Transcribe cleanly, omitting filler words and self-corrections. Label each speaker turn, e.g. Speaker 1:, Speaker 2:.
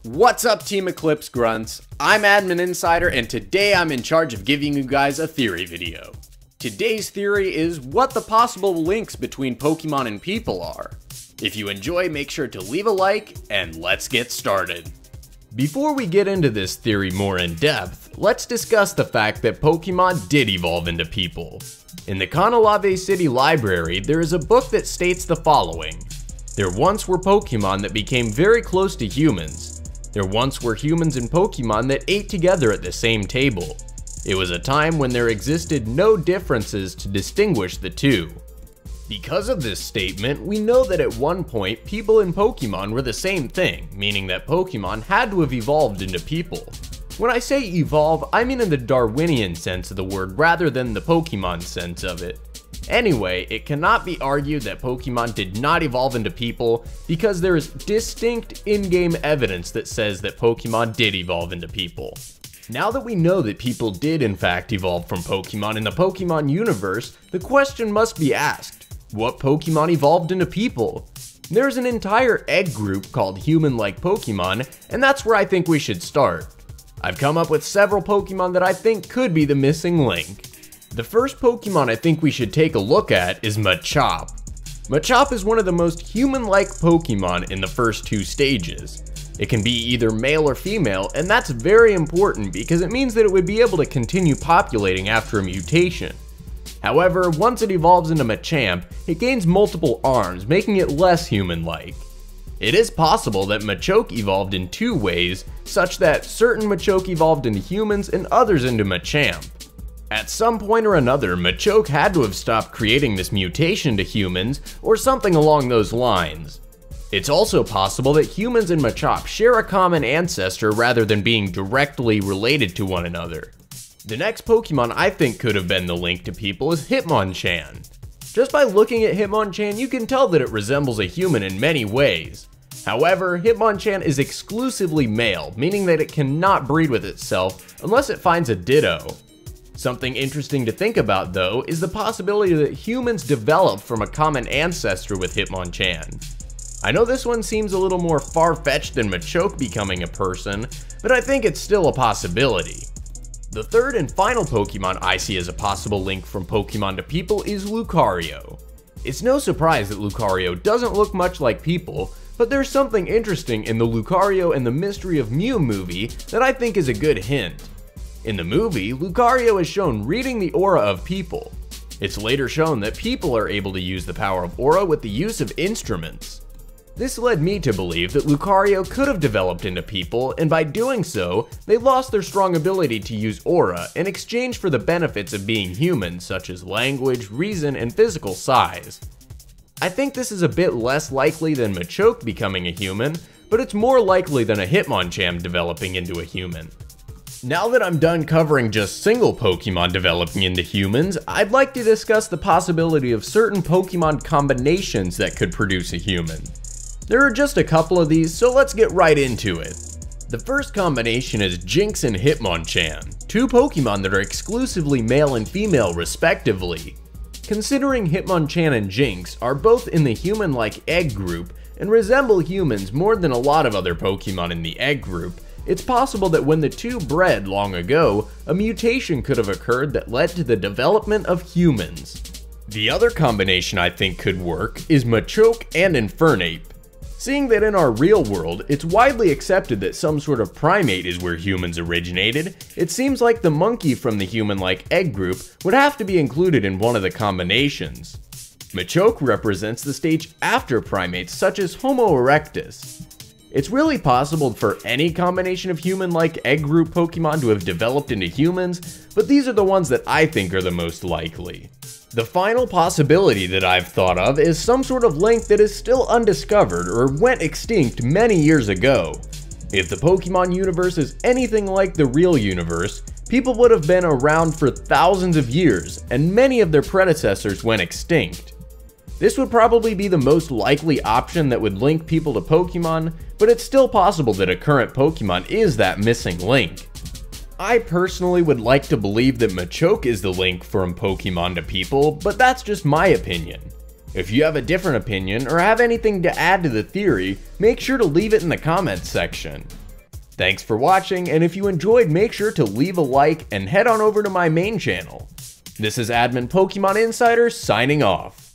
Speaker 1: What's up, Team Eclipse Grunts? I'm Admin Insider, and today I'm in charge of giving you guys a theory video. Today's theory is what the possible links between Pokemon and people are. If you enjoy, make sure to leave a like, and let's get started. Before we get into this theory more in depth, let's discuss the fact that Pokemon did evolve into people. In the Kanalave City Library, there is a book that states the following. There once were Pokemon that became very close to humans. There once were humans and Pokemon that ate together at the same table. It was a time when there existed no differences to distinguish the two. Because of this statement, we know that at one point people and Pokemon were the same thing, meaning that Pokemon had to have evolved into people. When I say evolve, I mean in the Darwinian sense of the word rather than the Pokemon sense of it. Anyway, it cannot be argued that Pokemon did not evolve into people because there is distinct in-game evidence that says that Pokemon did evolve into people. Now that we know that people did in fact evolve from Pokemon in the Pokemon universe, the question must be asked, what Pokemon evolved into people? There's an entire egg group called human-like Pokemon, and that's where I think we should start. I've come up with several Pokemon that I think could be the missing link. The first Pokemon I think we should take a look at is Machop. Machop is one of the most human-like Pokemon in the first two stages. It can be either male or female, and that's very important because it means that it would be able to continue populating after a mutation. However, once it evolves into Machamp, it gains multiple arms, making it less human-like. It is possible that Machoke evolved in two ways, such that certain Machoke evolved into humans and others into Machamp. At some point or another, Machoke had to have stopped creating this mutation to humans, or something along those lines. It's also possible that humans and Machop share a common ancestor rather than being directly related to one another. The next Pokemon I think could have been the link to people is Hitmonchan. Just by looking at Hitmonchan, you can tell that it resembles a human in many ways. However, Hitmonchan is exclusively male, meaning that it cannot breed with itself unless it finds a Ditto. Something interesting to think about though is the possibility that humans developed from a common ancestor with Hitmonchan. I know this one seems a little more far-fetched than Machoke becoming a person, but I think it's still a possibility. The third and final Pokemon I see as a possible link from Pokemon to people is Lucario. It's no surprise that Lucario doesn't look much like people, but there's something interesting in the Lucario and the Mystery of Mew movie that I think is a good hint. In the movie, Lucario is shown reading the aura of people. It's later shown that people are able to use the power of aura with the use of instruments. This led me to believe that Lucario could have developed into people, and by doing so, they lost their strong ability to use aura in exchange for the benefits of being human, such as language, reason, and physical size. I think this is a bit less likely than Machoke becoming a human, but it's more likely than a Hitmonchan developing into a human. Now that I'm done covering just single Pokemon developing into humans, I'd like to discuss the possibility of certain Pokemon combinations that could produce a human. There are just a couple of these, so let's get right into it. The first combination is Jynx and Hitmonchan, two Pokemon that are exclusively male and female respectively. Considering Hitmonchan and Jynx are both in the human-like egg group and resemble humans more than a lot of other Pokemon in the egg group, it's possible that when the two bred long ago, a mutation could have occurred that led to the development of humans. The other combination I think could work is Machoke and Infernape. Seeing that in our real world, it's widely accepted that some sort of primate is where humans originated, it seems like the monkey from the human-like egg group would have to be included in one of the combinations. Machoke represents the stage after primates such as Homo erectus. It's really possible for any combination of human-like egg group Pokemon to have developed into humans, but these are the ones that I think are the most likely. The final possibility that I've thought of is some sort of link that is still undiscovered or went extinct many years ago. If the Pokemon universe is anything like the real universe, people would have been around for thousands of years, and many of their predecessors went extinct. This would probably be the most likely option that would link people to Pokemon, but it's still possible that a current Pokemon is that missing link. I personally would like to believe that Machoke is the link from Pokemon to people, but that's just my opinion. If you have a different opinion or have anything to add to the theory, make sure to leave it in the comments section. Thanks for watching, and if you enjoyed, make sure to leave a like and head on over to my main channel. This is Admin Pokemon Insider signing off.